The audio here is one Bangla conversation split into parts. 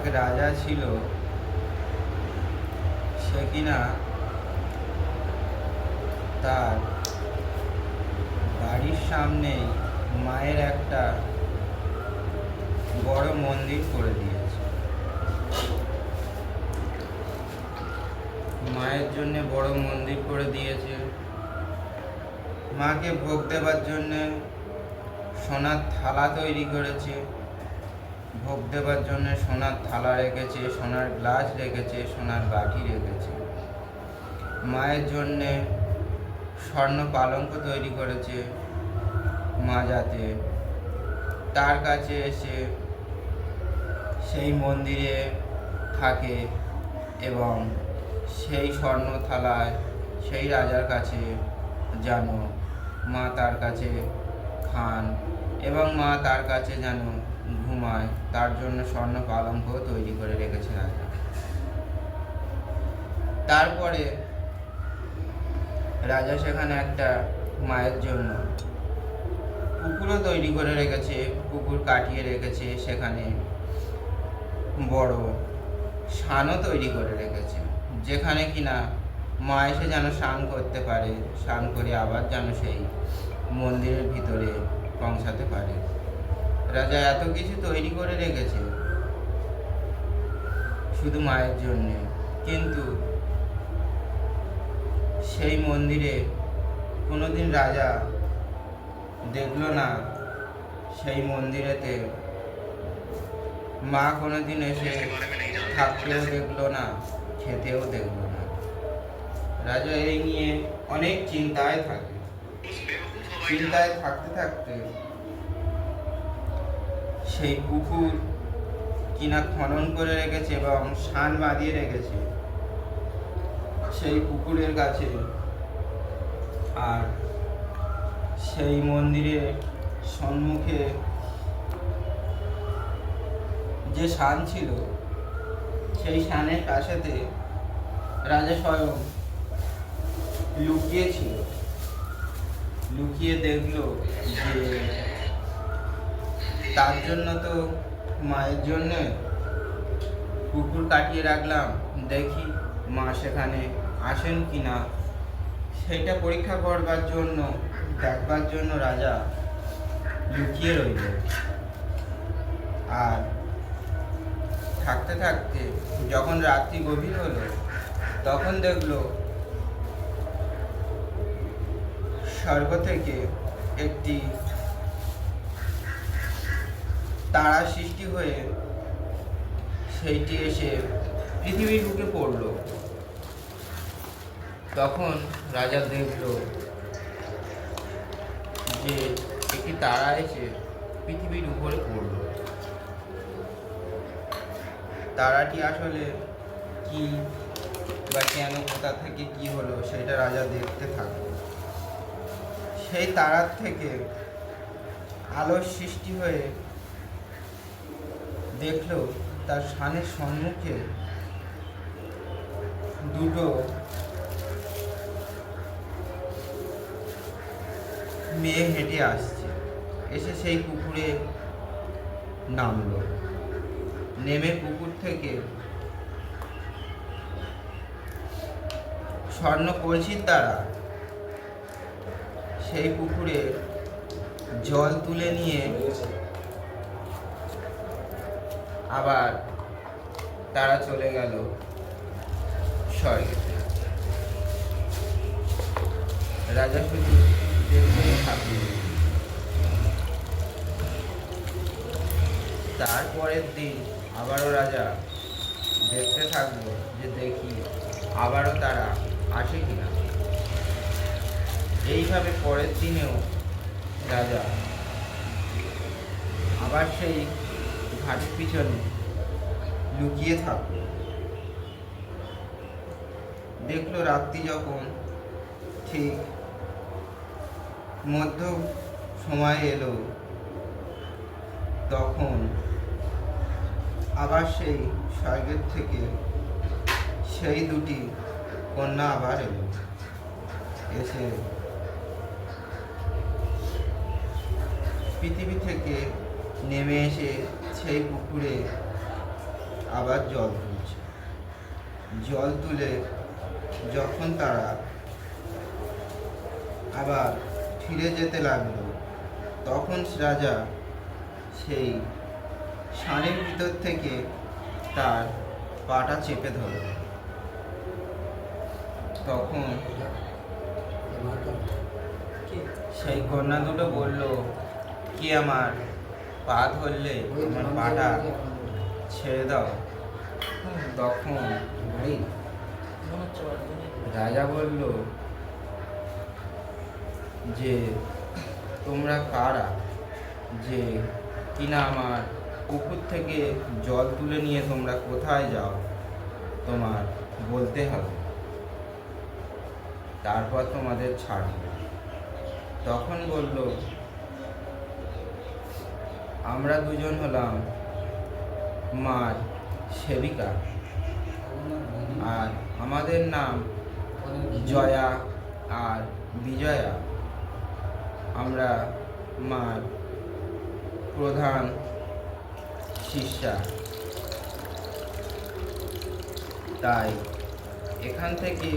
এক রাজা ছিল, সে কিনা তার বাড়ির সামনেই মায়ের একটা বড় মন্দির করে দিয়েছে। মায়ের জন্য বড় মন্দির করে দিয়েছে। মাকে ভোগ দেবার জন্যে সোনার থালা তৈরি করেছে, ভোগ দেবার জন্য সোনার থালা রেখেছে, সোনার গ্লাস রেখেছে, সোনার বাটি রেখেছে। মায়ের জন্যে স্বর্ণ পালঙ্ক তৈরি করেছে, মা যাতে তার কাছে এসে সেই মন্দিরে থাকে এবং সেই স্বর্ণ থালায় সেই রাজার কাছে যেন মা তার কাছে খান এবং মা তার কাছে যেন ঘুমায়, তার জন্য স্বর্ণ পালঙ্ক তৈরি করে রেখেছে রাজা। তারপরে রাজা সেখানে একটা মায়ের জন্য পুকুরও তৈরি করে রেখেছে, পুকুর কাটিয়ে রেখেছে, সেখানে বড় সানও তৈরি করে রেখেছে, যেখানে কিনা মা এসে যেন স্নান করতে পারে, স্নান করে আবার যেন সেই মন্দিরের ভিতরে পৌঁছাতে পারে। রাজা এত কিছু তৈরি করে রেখেছে শুধু মায়ের জন্যে, কিন্তু সেই মন্দিরে কোনোদিন রাজা দেখলো না সেই মন্দিরেতে মা কোনোদিন এসে থাকতেও দেখলো না, খেতেও দেখলো না। রাজা এই নিয়ে অনেক চিন্তায় থাকে। চিন্তায় থাকতে থাকতে সেই পুকুর কিনা খনন করে রেখেছে এবং সান বাঁধিয়ে রেখেছে সেই পুকুরের কাছে, আর সেই মন্দিরের সম্মুখে যে সান ছিল সেই সানের কাছেতে রাজা স্বয়ং লুকিয়েছিল। লুকিয়ে দেখলো যে তার জন্য তো মায়ের জন্য পুকুর কাটিয়ে রাখলাম, দেখি মা সেখানে আসেন কিনা, সেটা পরীক্ষা করবার জন্য দেখবার জন্য রাজা লুকিয়ে রইল। আর থাকতে থাকতে যখন রাত্রি গভীর হলো তখন দেখলো স্বর্গ থেকে একটি তারা সৃষ্টি হয়ে সেইটি এসে পৃথিবীর বুকে পড়ল। তখন রাজা দেখল যে একটি তারা এসে পৃথিবীর উপরে পড়ল। তারাটি আসলে কি বা কেন, কোথা থেকে কি হলো সেটা রাজা দেখতে থাকলো। সেই তারার থেকে আলোর সৃষ্টি হয়ে দেখলো তার সানের সম্মুখে দুটো মেয়ে হেঁটে আসছে, এসে সেই পুকুরে নামলো। নেমে পুকুর থেকে স্বর্ণ কলসির দ্বারা সেই পুকুরে জল তুলে নিয়ে আবার তারা চলে গেল স্বর্গে। রাজা শুধু দেখতেই থাকল। তারপরের দিন আবারও রাজা দেখতে থাকলো যে দেখি আবারও তারা আসে কিনা। এইভাবে পরের দিনেও রাজা আবার সেই ঘাটের পিছনে লুকিয়ে থাকলো। দেখলো রাত্রি যখন ঠিক মধ্য সময় এলো, তখন আবার সেই স্বর্গের থেকে সেই দুটি কন্যা আবার এলো, এসে পৃথিবী থেকে নেমে এসে সেই পুকুরে আবার জল তুলছে। জল তুলে যখন তারা আবার ফিরে যেতে লাগলো, তখন রাজা সেই ষাঁড়ের ভিতর থেকে তার পাটা চেপে ধরল। তখন সেই কন্যা দুটো বলল, কি আমার পা ধরলে, আমার পাটা ছেড়ে দাও। তখন রাজা বলল যে তোমরা কারা, যে কিনা আমার পুকুর থেকে জল তুলে নিয়ে তোমরা কোথায় যাও, তোমার বলতে হবে, তারপর তোমাদের ছাড়ব। তখন বলল, আমরা দুজন হলাম মার সেবিকা, আর আমাদের নাম জয়া আর বিজয়া। আমরা মার প্রধান শিষ্যা। তাই এখান থেকে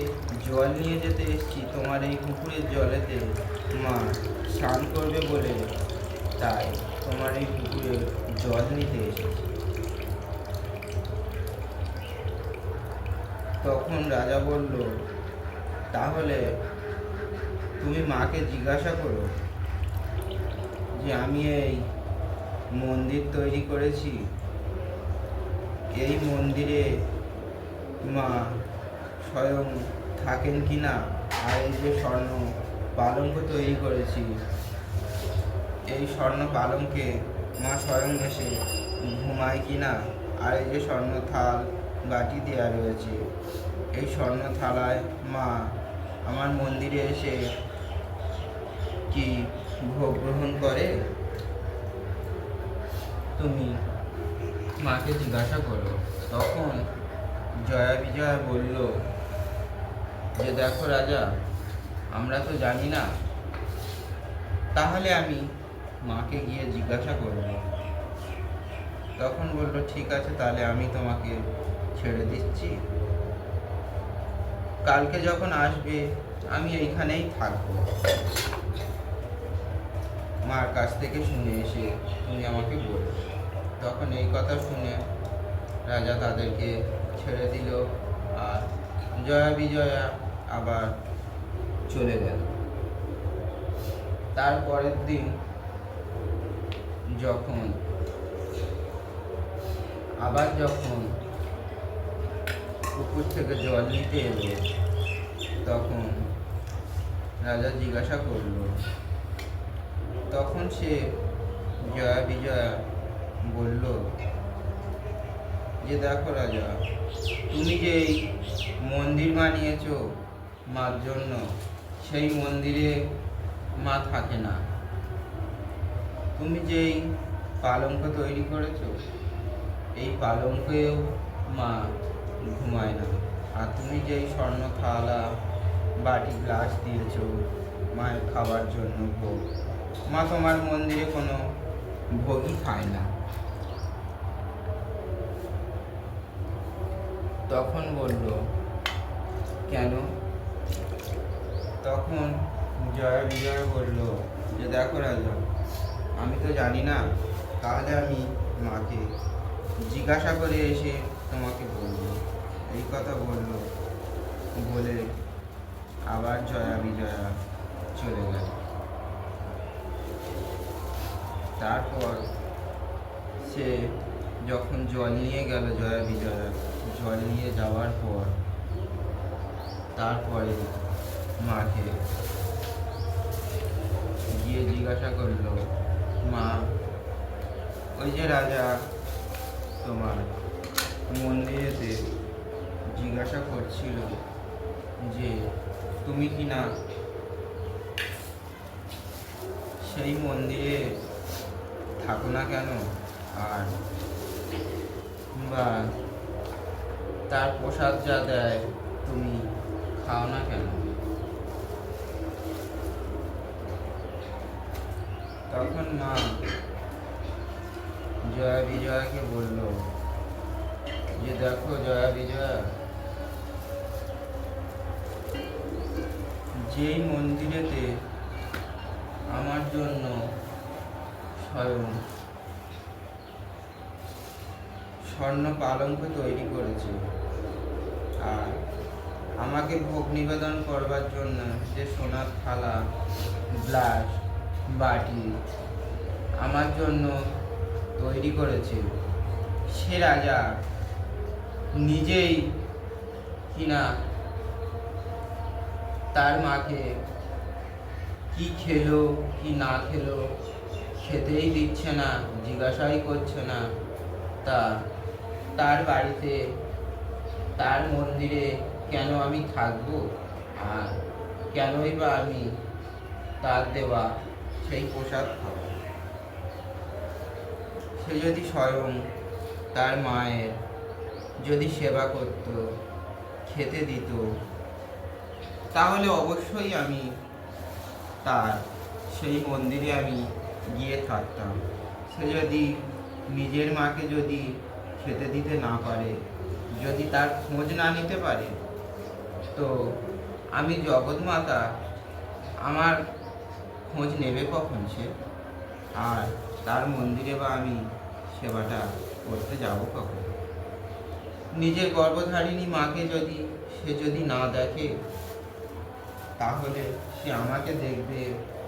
জল নিয়ে যেতে এসেছি তোমার এই পুকুরের জলেতে মা স্নান করবে বলে, তাই তোমার এই পুকুরে জল নিতে এসেছি। তখন রাজা বলল, তাহলে তুমি মাকে জিজ্ঞাসা করো যে আমি এই মন্দির তৈরি করেছি, এই মন্দিরে মা স্বয়ং থাকেন কিনা, আর এই যে স্বর্ণ পালঙ্ক তৈরি করেছি, এই স্বর্ণ পালঙ্কে মা স্বয়ং এসে ঘুমায় কিনা, আর এই যে স্বর্ণ থাল বাটি দেওয়া রয়েছে, এই স্বর্ণ থালায় মা আমার মন্দিরে এসে কি ভোগ গ্রহণ করে, তুমি মাকে জিজ্ঞাসা করো। তখন জয়া বিজয়া বলল যে দেখো রাজা, আমরা তো জানি না, তাহলে আমি মাকে গিয়ে জিজ্ঞাসা করব। তখন বলল, ঠিক আছে, তাহলে আমি তোমাকে ছেড়ে দিচ্ছি, কালকে যখন আসবে আমি এইখানেই থাকবো, মার কাছ থেকে শুনে এসে তুমি আমাকে বলবে। তখন এই কথা শুনে রাজা তাদেরকে ছেড়ে দিল, আর জয়া বিজয়া আবার চলে গেল। তারপরের দিন যখন পুকুর থেকে জল নিতে এলো, তখন রাজা জিজ্ঞাসা করল। তখন সে জয়া বিজয়া বলল যে দেখো রাজা, তুমি যে এই মন্দির বানিয়েছো মার জন্য, সেই মন্দিরে মা থাকে না। তুমি যেই পালঙ্ক তৈরি করেছো, এই পালঙ্কেও মা ঘুমায় না। আর তুমি যেই স্বর্ণ থালা বাটি গ্লাস দিয়েছো মায়ের খাবার জন্য ভোগ, মা তোমার মন্দিরে কোনো ভোগই খায় না। তখন বলল, কেন? তখন জয়া বিজয় বলল যে দেখো রাজা, আমি তো জানি না, তাহলে আমি মাকে জিজ্ঞাসা করে এসে তোমাকে বলবো। এই কথা বলল, বলে আবার জয়া বিজয়া চলে গেল। তারপর সে যখন জল নিয়ে গেল, জয়া বিজয়া জল নিয়ে যাওয়ার পর তারপরে মাকে গিয়ে জিজ্ঞাসা করলো, মা ওই যে রাজা তোমার মন্দিরেতে জিজ্ঞাসা করছিল যে তুমি কি না সেই মন্দিরে থাকো না কেন, আর বা তার প্রসাদ যা দেয় তুমি খাও না কেন? তখন মা জয়া বিজয়াকে বলল যে দেখো জয়া বিজয়া, যেই মন্দিরেতে আমার জন্য স্বয়ং স্বর্ণ পালঙ্ক তৈরি করেছে, আর আমাকে ভোগ নিবেদন করবার জন্য যে সোনার থালা, গ্লাস, বাটি আমার জন্য তৈরি করেছে, সে রাজা নিজেই কিনা তার মাকে কি খেলো কি না খেলো খেতেই দিচ্ছে না, জিজ্ঞাসাই করছে না। তার বাড়িতে, তার মন্দিরে কেন আমি থাকবো, আর কেনই বা আমি তার দেওয়া সেই প্রসাদ খাবো? সে যদি স্বয়ং তার মায়ের যদি সেবা করত, খেতে দিত, তাহলে অবশ্যই আমি তার সেই মন্দিরে আমি গিয়ে থাকতাম। সে যদি নিজের মাকে যদি খেতে দিতে না পারে, যদি তার খোঁজ না নিতে পারে, তো আমি জগৎমাতা আমার খোঁজ নেবে কখন সে? আর তার মন্দিরে বা আমি সেবাটা করতে যাব কখন? নিজের গর্ভধারিণী মাকে যদি সে যদি না দেখে, তাহলে সে আমাকে দেখবে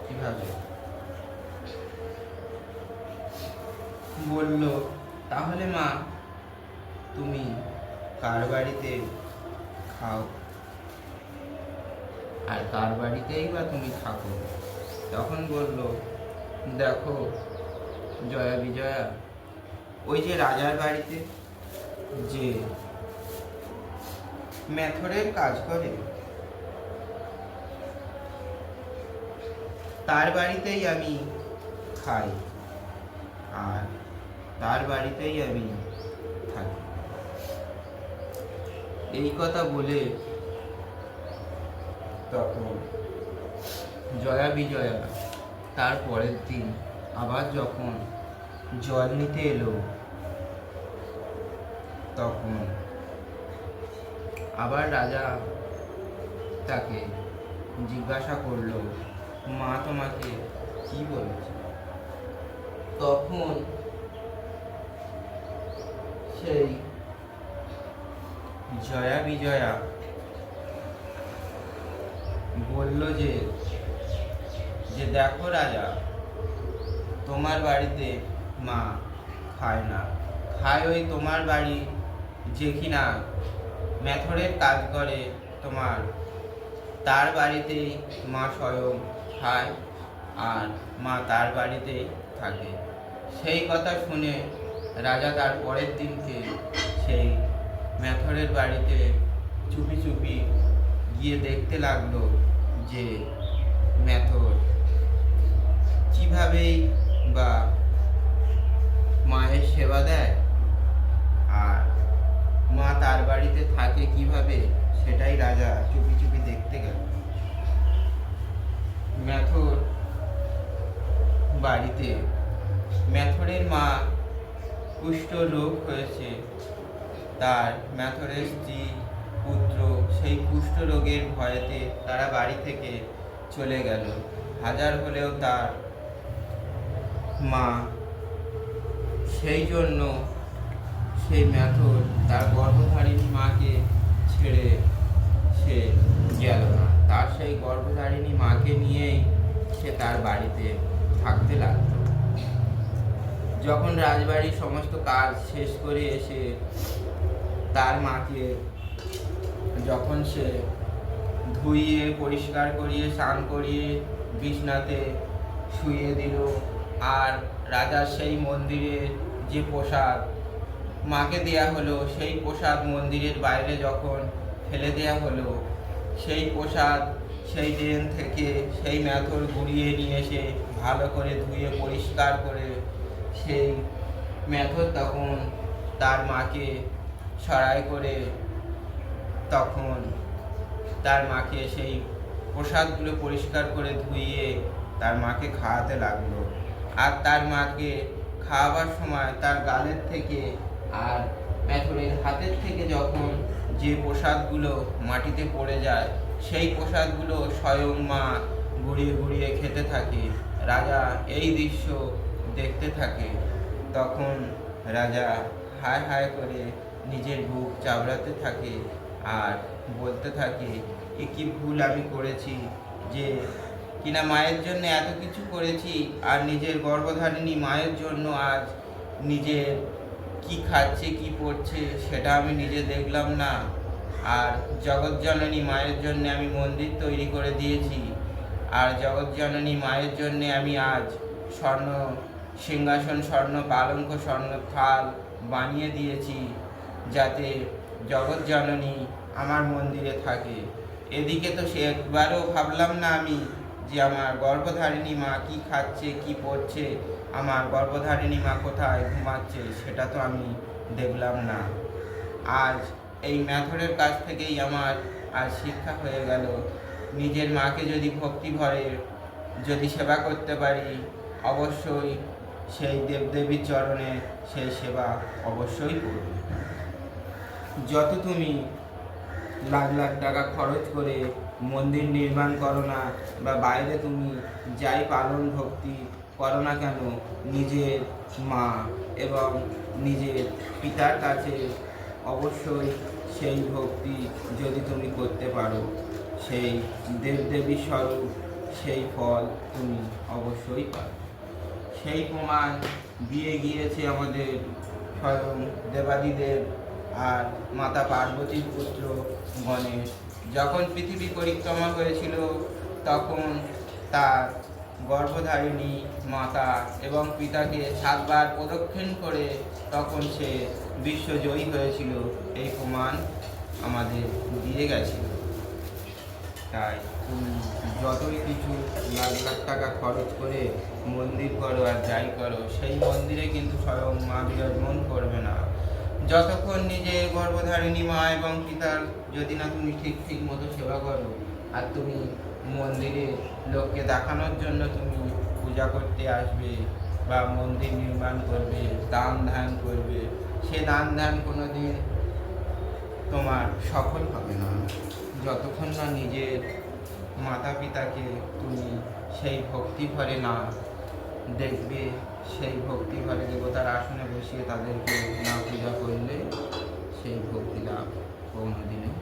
কিভাবে? বলল, তাহলে মা তুমি কার বাড়িতে খাও আর কার বাড়িতেই বা তুমি থাকো? তখন বলল, দেখো জয়া বিজয়া, ওই যে রাজার বাড়িতে যে মেথরের কাজ করে, তার বাড়িতেই আমি খাই আর তার বাড়িতেই আমি থাকি। এই কথা বলে তখন জয়া বিজয়া তার পরের দিন আবার যখন জল নিতে এলো, তখন আবার রাজা তাকে জিজ্ঞাসা করলো, মা তোমাকে কি বলেছে? তখন সেই জয়া বিজয়া বলল যে দেখো রাজা, তোমার বাড়িতে মা খায় না, খায় ওই তোমার বাড়ি যে কিনা মেথরের কাজ করে তোমার, তার বাড়িতেই মা স্বয়ং খায় আর মা তার বাড়িতেই থাকে। সেই কথা শুনে রাজা তার পরের দিনকে সেই মেথরের বাড়িতে চুপি চুপি গিয়ে দেখতে লাগলো যে মেথর কিভাবেই বা মায়ের সেবা দেয় আর মা তার বাড়িতে থাকে কিভাবে, সেটাই রাজা চুপি চুপি দেখতে গেল। মেথর বাড়িতে মেথরের মা কুষ্ঠ রোগ হয়েছে, তার মেথরের স্ত্রী পুত্র সেই কুষ্ঠ রোগের ভয়েতে তারা বাড়ি থেকে চলে গেল। হাজার হলেও তার মা, সেই জন্য সেই মেথর তার গর্ভধারিণী মাকে ছেড়ে সে গেল না, তার সেই গর্ভধারিণী মাকে নিয়েই সে তার বাড়িতে থাকতে লাগলো। যখন রাজবাড়ির সমস্ত কাজ শেষ করে এসে তার মাকে যখন সে ধুইয়ে পরিষ্কার করিয়ে স্নান করিয়ে বিছনাতে শুইয়ে দিল, আর রাজার সেই মন্দিরে যে প্রসাদ মাকে দেয়া হলো, সেই প্রসাদ মন্দিরের বাইরে যখন ফেলে দেয়া হলো, সেই প্রসাদ সেই ট্রেন থেকে সেই মেথর ঘুরিয়ে নিয়ে এসে ভালো করে ধুয়ে পরিষ্কার করে সেই মেথর তখন তার মাকে ছড়াই করে তখন তার মাকে সেই প্রসাদগুলো পরিষ্কার করে ধুইয়ে তার মাকে খাওয়াতে লাগলো। আর তার মাকে খাওয়াবার সময় তার গালের থেকে আর মেথরের হাতের থেকে যখন যে প্রসাদগুলো মাটিতে পড়ে যায়, সেই প্রসাদগুলো স্বয়ং মা গুড়িয়ে গুড়িয়ে খেতে থাকে। রাজা এই দৃশ্য দেখতে থাকে। তখন রাজা হায় হায় করে নিজের বুক চাবড়াতে থাকে আর বলতে থাকে, এ কি ভুল আমি করেছি যে কিনা মায়ের জন্য এত কিছু করেছি, আর নিজের গর্ভধারিণী মায়ের জন্য আজ নিজের কি খাচ্ছে কি পড়ছে সেটা আমি নিজে দেখলাম না। আর জগৎজননী মায়ের জন্য আমি মন্দির তৈরি করে দিয়েছি, আর জগৎজননী মায়ের জন্য আমি আজ স্বর্ণ সিংহাসন, স্বর্ণ পালঙ্ক, স্বর্ণ থাল বানিয়ে দিয়েছি, যাতে জগৎজননী আমার মন্দিরে থাকে। এদিকে তো সে একবারও ভাবলাম না আমি যে আমার গর্ভধারিণী মা কি খাচ্ছে কি পড়ছে, আমার গর্ভধারিণী মা কোথায় ঘুমাচ্ছে সেটা তো আমি দেখলাম না। আজ এই মেথরের কাছ থেকেই আমার আজ শিক্ষা হয়ে গেল, নিজের মাকে যদি ভক্তি ভরে যদি সেবা করতে পারি, অবশ্যই সেই দেবদেবীর চরণে সেই সেবা অবশ্যই করবে। যত তুমি লাখ লাখ টাকা খরচ করে মন্দির নির্মাণ করো না, বা বাইরে তুমি যাই পালন ভক্তি করো না কেন, নিজের মা এবং নিজের পিতার কাছে অবশ্যই সেই ভক্তি যদি তুমি করতে পারো, সেই দেবদেবীর স্বরূপ সেই ফল তুমি অবশ্যই পাবে। সেই প্রমাণ দিয়ে গিয়েছে আমাদের স্বয়ং দেবাদিদেব আর মাতা পার্বতীর পুত্র গণেশ। যখন পৃথিবী পরিক্রমা হয়েছিল, তখন তার গর্ভধারিণী মাতা এবং পিতাকে 7 বার প্রদক্ষিণ করে তখন সে বিশ্বজয়ী হয়েছিল। এই প্রমাণ আমাদের দিয়ে গেছিল। তাই তুমি যতই কিছু লাখ লাখ টাকা খরচ করে মন্দির করো আর যাই করো, সেই মন্দিরে কিন্তু স্বয়ং মা বিরাজমান করবে না, যতক্ষণ নিজের গর্ভধারিণী মা এবং পিতার যদি না তুমি ঠিক মতো সেবা করো। আর তুমি মন্দিরে লোককে দেখানোর জন্য তুমি পূজা করতে আসবে বা মন্দির নির্মাণ করবে, দান ধ্যান করবে, সে দান ধ্যান কোনো দিন তোমার সফল হবে না, যতক্ষণ না নিজের মাতা পিতাকে তুমি সেই ভক্তি ভরে না দেখবে, সেই ভক্তি ভরে দেবতার আসনে বসিয়ে তাদেরকে না পূজা করলে সেই ভক্তি লাভ কোনোদিনই।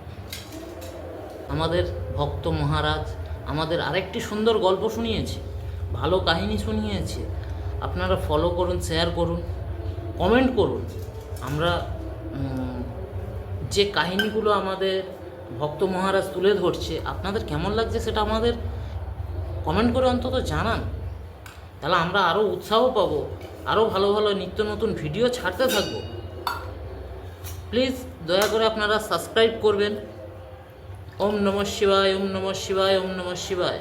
আমাদের ভক্ত মহারাজ আমাদের আরেকটি সুন্দর গল্প শুনিয়েছে, ভালো কাহিনী শুনিয়েছে। আপনারা ফলো করুন, শেয়ার করুন, কমেন্ট করুন। আমরা যে কাহিনীগুলো আমাদের ভক্ত মহারাজ তুলে ধরছে, আপনাদের কেমন লাগছে সেটা আমাদের কমেন্ট করে অন্তত জানান। তাহলে আমরা আরও উৎসাহ পাবো, আরও ভালো ভালো নিত্য নতুন ভিডিও ছাড়তে থাকবো। প্লিজ দয়া করে আপনারা সাবস্ক্রাইব করবেন। ওম নমঃ শিবায়, ওম নমঃ শিবায়, ওম নমঃ শিবায়।